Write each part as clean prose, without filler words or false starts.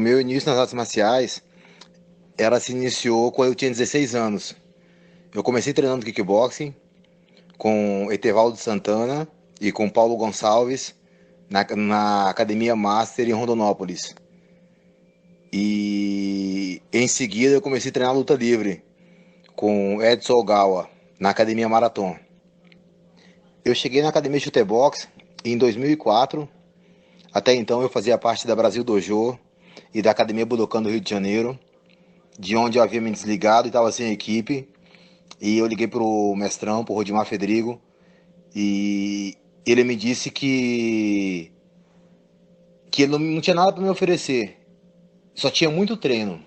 meu início nas artes marciais, ela se iniciou quando eu tinha 16 anos. Eu comecei treinando kickboxing com Etevaldo Santana e com Paulo Gonçalves na Academia Master em Rondonópolis. E em seguida eu comecei a treinar luta livre com Edson Ogawa na Academia Marathon. Eu cheguei na Academia Chutebox em 2004. Até então eu fazia parte da Brasil Dojo e da Academia Budokan do Rio de Janeiro, de onde eu havia me desligado e estava sem equipe. E eu liguei pro mestrão, pro Rodimar Fedrigo, e ele me disse que ele não tinha nada para me oferecer, só tinha muito treino.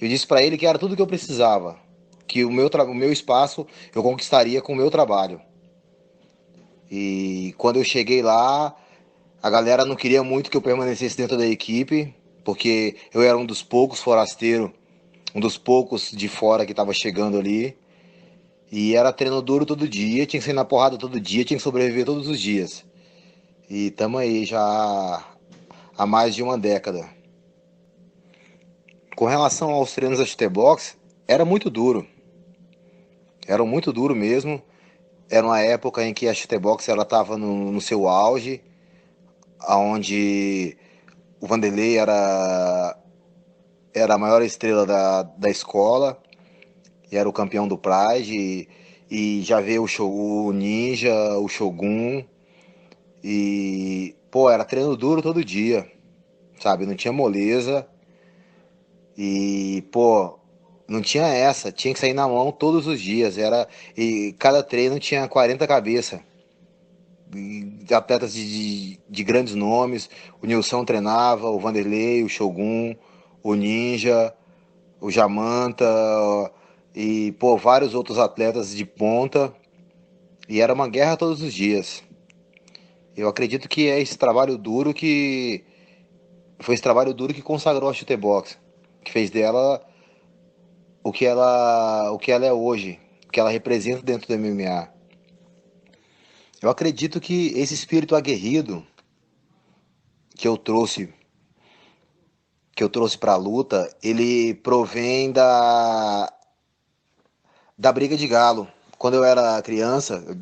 Eu disse para ele que era tudo que eu precisava, que o meu espaço eu conquistaria com o meu trabalho. E quando eu cheguei lá, a galera não queria muito que eu permanecesse dentro da equipe, porque eu era um dos poucos forasteiros, um dos poucos de fora que estava chegando ali. E era treino duro todo dia, tinha que sair na porrada todo dia, tinha que sobreviver todos os dias. E tamo aí já há mais de uma década. Com relação aos treinos da chutebox, era muito duro. Era muito duro mesmo. Era uma época em que a chutebox ela estava no seu auge, onde o Vanderlei era a maior estrela da escola, e era o campeão do Pride, e já veio o Ninja, o Shogun, e, pô, era treino duro todo dia, sabe? Não tinha moleza, e, pô, não tinha essa, tinha que sair na mão todos os dias, e cada treino tinha 40 cabeças, atletas de grandes nomes, o Nilson treinava, o Vanderlei, o Shogun, o Ninja, o Jamanta, e, pô, vários outros atletas de ponta, e era uma guerra todos os dias. Eu acredito que é esse trabalho duro que foi esse trabalho duro que consagrou a chutebox, que fez dela o que ela é hoje, o que ela representa dentro do MMA. Eu acredito que esse espírito aguerrido que eu trouxe que eu trouxe para a luta, ele provém da briga de galo. Quando eu era criança, eu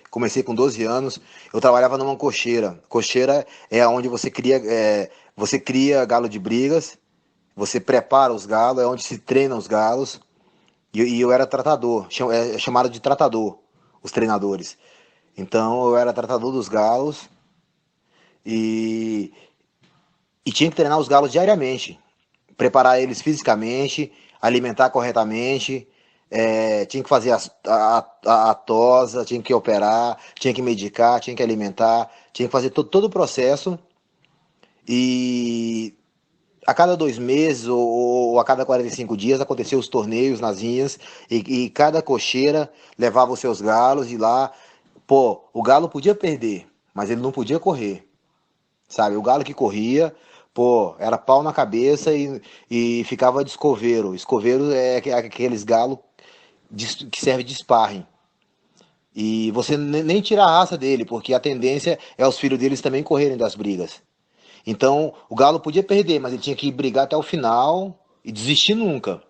comecei com 12 anos, eu trabalhava numa cocheira. Cocheira é onde você cria galo de brigas, você prepara os galos, é onde se treina os galos. E eu era tratador, é chamado de tratador, os treinadores. Então eu era tratador dos galos e, e tinha que treinar os galos diariamente. Preparar eles fisicamente, alimentar corretamente, tinha que fazer a tosa, tinha que operar, tinha que medicar, tinha que alimentar, tinha que fazer todo o processo. E a cada 2 meses ou a cada 45 dias aconteciam os torneios nas linhas e cada cocheira levava os seus galos e lá, pô, o galo podia perder, mas ele não podia correr, sabe? O galo que corria, pô, era pau na cabeça e ficava de escoveiro. Escoveiro é aqueles galos que serve de sparring. E você nem tira a raça dele, porque a tendência é os filhos deles também correrem das brigas. Então, o Galo podia perder, mas ele tinha que brigar até o final e desistir nunca.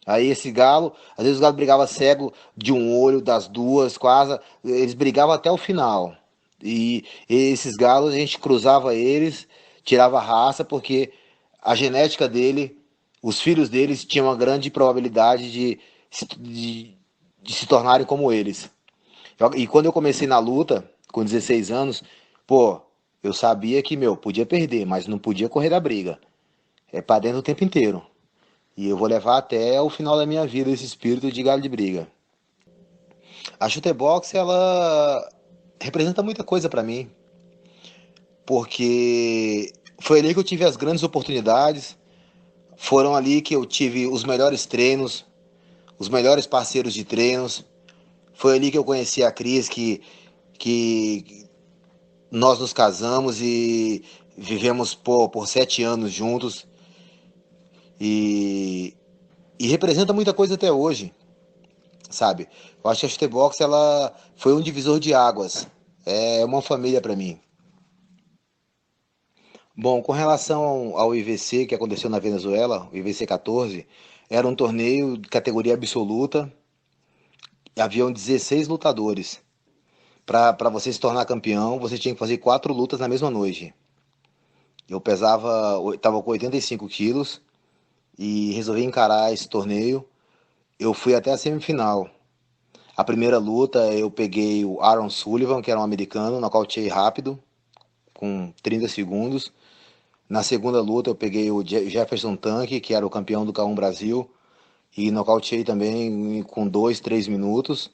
Aí esse Galo, às vezes o Galo brigava cego de um olho, das duas, quase, eles brigavam até o final. E esses galos a gente cruzava eles, tirava a raça, porque a genética dele, os filhos deles tinham uma grande probabilidade de se tornarem como eles. E quando eu comecei na luta, com 16 anos, pô, eu sabia que, meu, podia perder, mas não podia correr da briga. É pra dentro o tempo inteiro. E eu vou levar até o final da minha vida esse espírito de galo de briga. A chutebox, ela representa muita coisa pra mim, porque foi ali que eu tive as grandes oportunidades, foram ali que eu tive os melhores treinos, os melhores parceiros de treinos, foi ali que eu conheci a Cris, que nós nos casamos e vivemos por 7 anos juntos e, e representa muita coisa até hoje, sabe? Eu acho que a Chutebox ela foi um divisor de águas, é uma família para mim. Bom, com relação ao IVC que aconteceu na Venezuela, o IVC 14, era um torneio de categoria absoluta, haviam 16 lutadores. Para você se tornar campeão, você tinha que fazer 4 lutas na mesma noite. Eu estava com 85 quilos e resolvi encarar esse torneio. Eu fui até a semifinal. A primeira luta eu peguei o Aaron Sullivan, que era um americano, nocauteei rápido, com 30 segundos. Na segunda luta eu peguei o Jefferson Tanque, que era o campeão do K1 Brasil, e nocauteei também com 2, 3 minutos.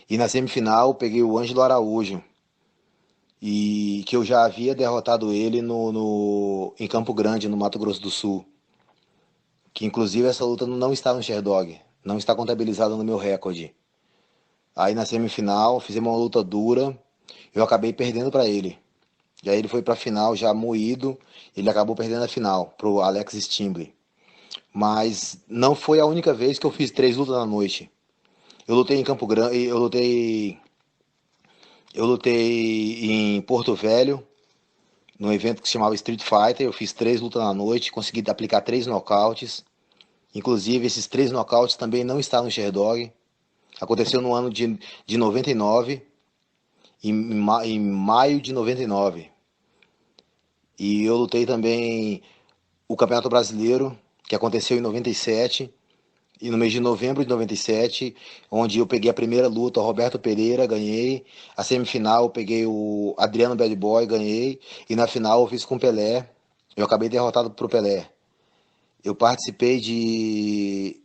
E na semifinal eu peguei o Ângelo Araújo, e que eu já havia derrotado ele em Campo Grande, no Mato Grosso do Sul. Que inclusive essa luta não está no Sherdog, não está contabilizada no meu recorde. Aí na semifinal fizemos uma luta dura, eu acabei perdendo para ele. E aí ele foi para a final já moído, ele acabou perdendo a final pro Alex Stimbley. Mas não foi a única vez que eu fiz 3 lutas na noite. Eu lutei em Campo Grande, eu lutei em Porto Velho, num evento que se chamava Street Fighter. Eu fiz 3 lutas na noite, consegui aplicar 3 nocautes. Inclusive, esses 3 nocautes também não estavam no Sherdog. Aconteceu no ano de 99, em maio de 99. E eu lutei também o Campeonato Brasileiro, que aconteceu em 97, e no mês de novembro de 97, onde eu peguei a primeira luta, o Roberto Pereira, ganhei. A semifinal eu peguei o Adriano Bad Boy, ganhei. E na final eu fiz com o Pelé. Eu acabei derrotado pro Pelé. Eu participei de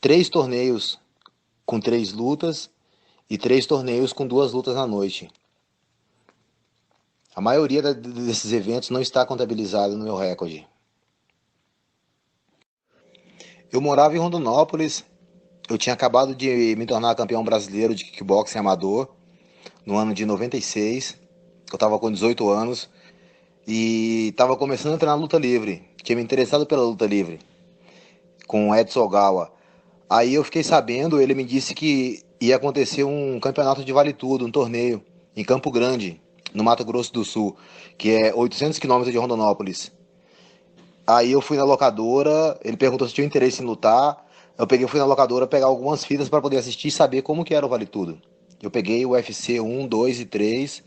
3 torneios com 3 lutas e 3 torneios com 2 lutas na noite. A maioria desses eventos não está contabilizado no meu recorde. Eu morava em Rondonópolis, eu tinha acabado de me tornar campeão brasileiro de kickboxing amador no ano de 96. Eu estava com 18 anos e estava começando a treinar luta livre. Tinha me interessado pela luta livre com o Edson Ogawa. Aí eu fiquei sabendo, ele me disse que ia acontecer um campeonato de vale tudo, um torneio em Campo Grande, no Mato Grosso do Sul, que é 800 quilômetros de Rondonópolis. Aí eu fui na locadora, ele perguntou se tinha interesse em lutar. Eu peguei, fui na locadora pegar algumas fitas para poder assistir e saber como que era o Vale Tudo. Eu peguei o UFC 1, 2 e 3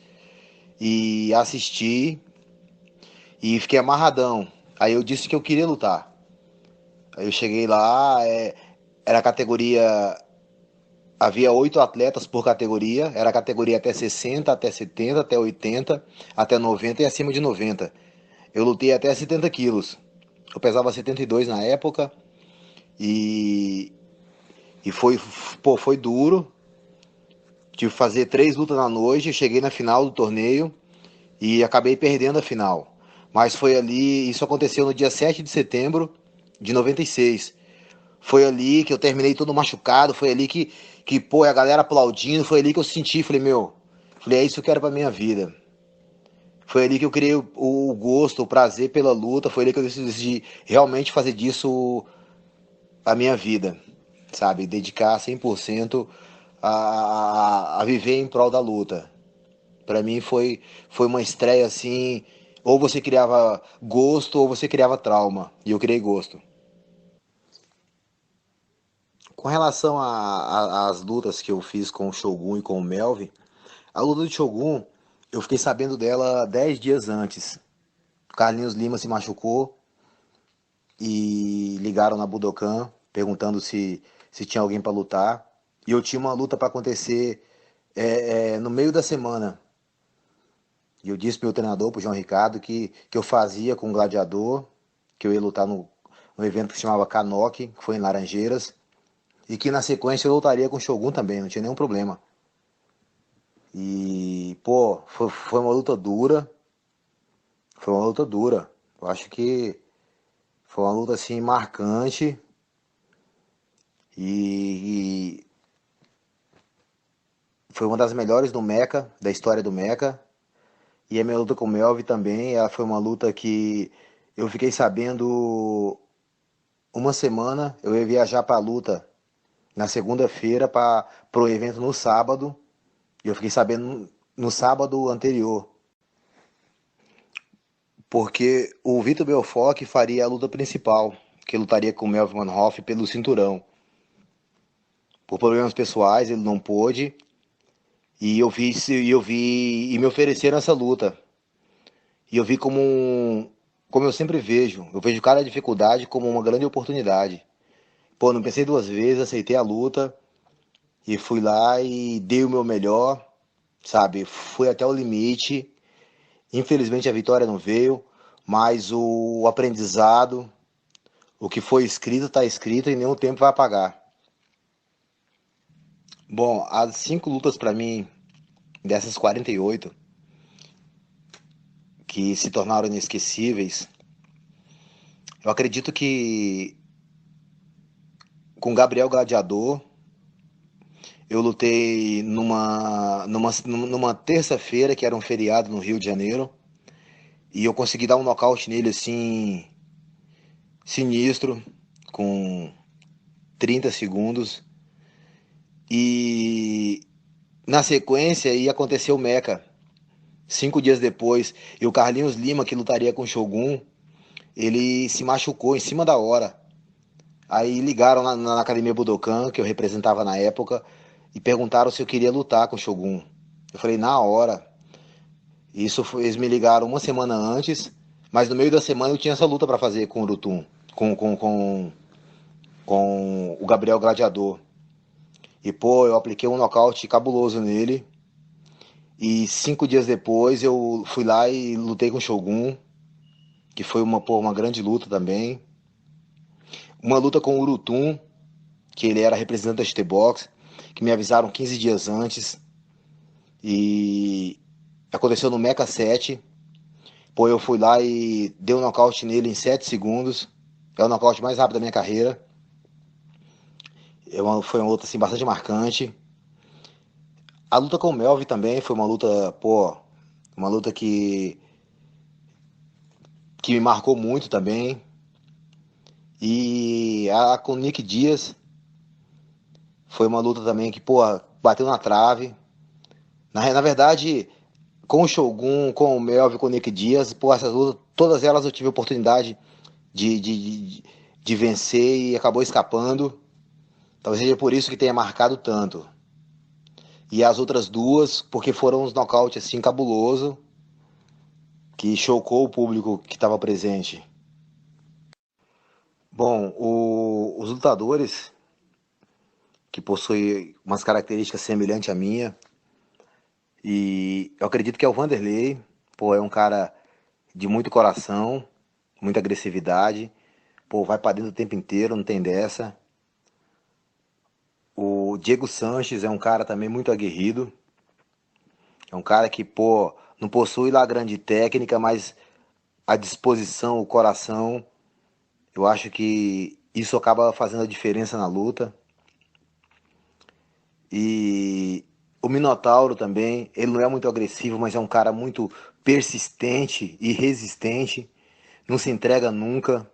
e assisti e fiquei amarradão. Aí eu disse que eu queria lutar. Aí eu cheguei lá, era a categoria. Havia 8 atletas por categoria. Era a categoria até 60, até 70, até 80, até 90 e acima de 90. Eu lutei até 70 quilos. Eu pesava 72 na época. E, e foi, pô, foi duro. Tive que fazer 3 lutas na noite. Cheguei na final do torneio e acabei perdendo a final. Mas foi ali, isso aconteceu no dia 7 de setembro de 96. Foi ali que eu terminei todo machucado. Foi ali que pô, a galera aplaudindo. Foi ali que eu senti, falei, meu, falei, é isso que eu quero pra minha vida. Foi ali que eu criei o gosto, o prazer pela luta. Foi ali que eu decidi realmente fazer disso a minha vida, sabe? Dedicar 100% a viver em prol da luta. Para mim foi uma estreia assim, ou você criava gosto ou você criava trauma. E eu criei gosto. Com relação às lutas que eu fiz com o Shogun e com o Melvin, a luta do Shogun, eu fiquei sabendo dela 10 dias antes. O Carlinhos Lima se machucou e ligaram na Budokan perguntando se tinha alguém para lutar. E eu tinha uma luta para acontecer no meio da semana. E eu disse pro meu treinador, pro João Ricardo, que eu fazia com o Gladiador, que eu ia lutar no evento que se chamava Canoque, que foi em Laranjeiras, e que na sequência eu lutaria com o Shogun também, não tinha nenhum problema. E, pô, foi uma luta dura, foi uma luta dura. Eu acho que foi uma luta assim marcante e foi uma das melhores do Mecha, da história do Mecha. E a minha luta com o Melvi também, ela foi uma luta que eu fiquei sabendo uma semana, eu ia viajar para a luta na segunda-feira para o evento no sábado, e eu fiquei sabendo no sábado anterior. Porque o Vitor Belfort que faria a luta principal, que lutaria com o Melvin Manhoff pelo cinturão. Por problemas pessoais, ele não pôde. E me ofereceram essa luta. E eu vi como eu sempre vejo. Eu vejo cada dificuldade como uma grande oportunidade. Pô, não pensei duas vezes, aceitei a luta e fui lá e dei o meu melhor, sabe? Fui até o limite. Infelizmente a vitória não veio, mas o aprendizado, o que foi escrito está escrito e nenhum tempo vai apagar. Bom, as cinco lutas para mim, dessas 48 que se tornaram inesquecíveis, eu acredito que com Gabriel Gladiador, eu lutei numa terça-feira, que era um feriado no Rio de Janeiro, e eu consegui dar um nocaute nele assim, sinistro, com 30 segundos. E na sequência ia acontecer o Meca, 5 dias depois, e o Carlinhos Lima, que lutaria com o Shogun, ele se machucou em cima da hora. Aí ligaram na Academia Budokan, que eu representava na época, e perguntaram se eu queria lutar com o Shogun. Eu falei, na hora. Eles me ligaram uma semana antes, mas no meio da semana eu tinha essa luta para fazer com o Urutum, com, com, com, com o Gabriel Gladiador. E pô, eu apliquei um nocaute cabuloso nele. E 5 dias depois eu fui lá e lutei com o Shogun, que foi uma grande luta também. Uma luta com o Urutum, que ele era representante da XT-Box, que me avisaram 15 dias antes. E aconteceu no Mecha 7. Pô, eu fui lá e dei um nocaute nele em 7 segundos. É o nocaute mais rápido da minha carreira. Foi uma luta assim, bastante marcante. A luta com o Melvin também foi uma luta, pô, uma luta que me marcou muito também. E a com o Nick Dias foi uma luta também que, pô, bateu na trave. Na verdade, com o Shogun, com o Melvin, com o Nick Dias, pô, essas lutas, todas elas eu tive a oportunidade de, de, de, de vencer e acabou escapando. Talvez seja por isso que tenha marcado tanto. E as outras duas, porque foram uns nocaute assim cabuloso, que chocou o público que estava presente. Bom, os lutadores que possuem umas características semelhantes à minha, e eu acredito que é o Vanderlei, pô, é um cara de muito coração, muita agressividade, pô, vai pra dentro o tempo inteiro, não tem dessa. O Diego Sanches é um cara também muito aguerrido, é um cara que, pô, não possui lá grande técnica, mas a disposição, o coração, eu acho que isso acaba fazendo a diferença na luta. E o Minotauro também, ele não é muito agressivo, mas é um cara muito persistente e resistente, não se entrega nunca.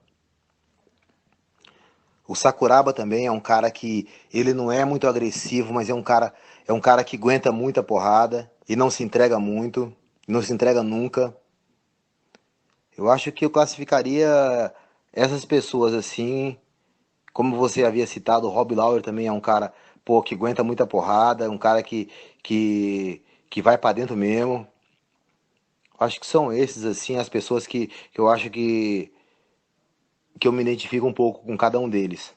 O Sakuraba também é um cara que ele não é muito agressivo, mas é um cara que aguenta muita porrada e não se entrega muito, não se entrega nunca. Eu acho que eu classificaria essas pessoas assim, como você havia citado, o Rob Lawler também é um cara, pô, que aguenta muita porrada, um cara que, que vai pra dentro mesmo. Acho que são esses, assim, as pessoas que eu acho que eu me identifico um pouco com cada um deles.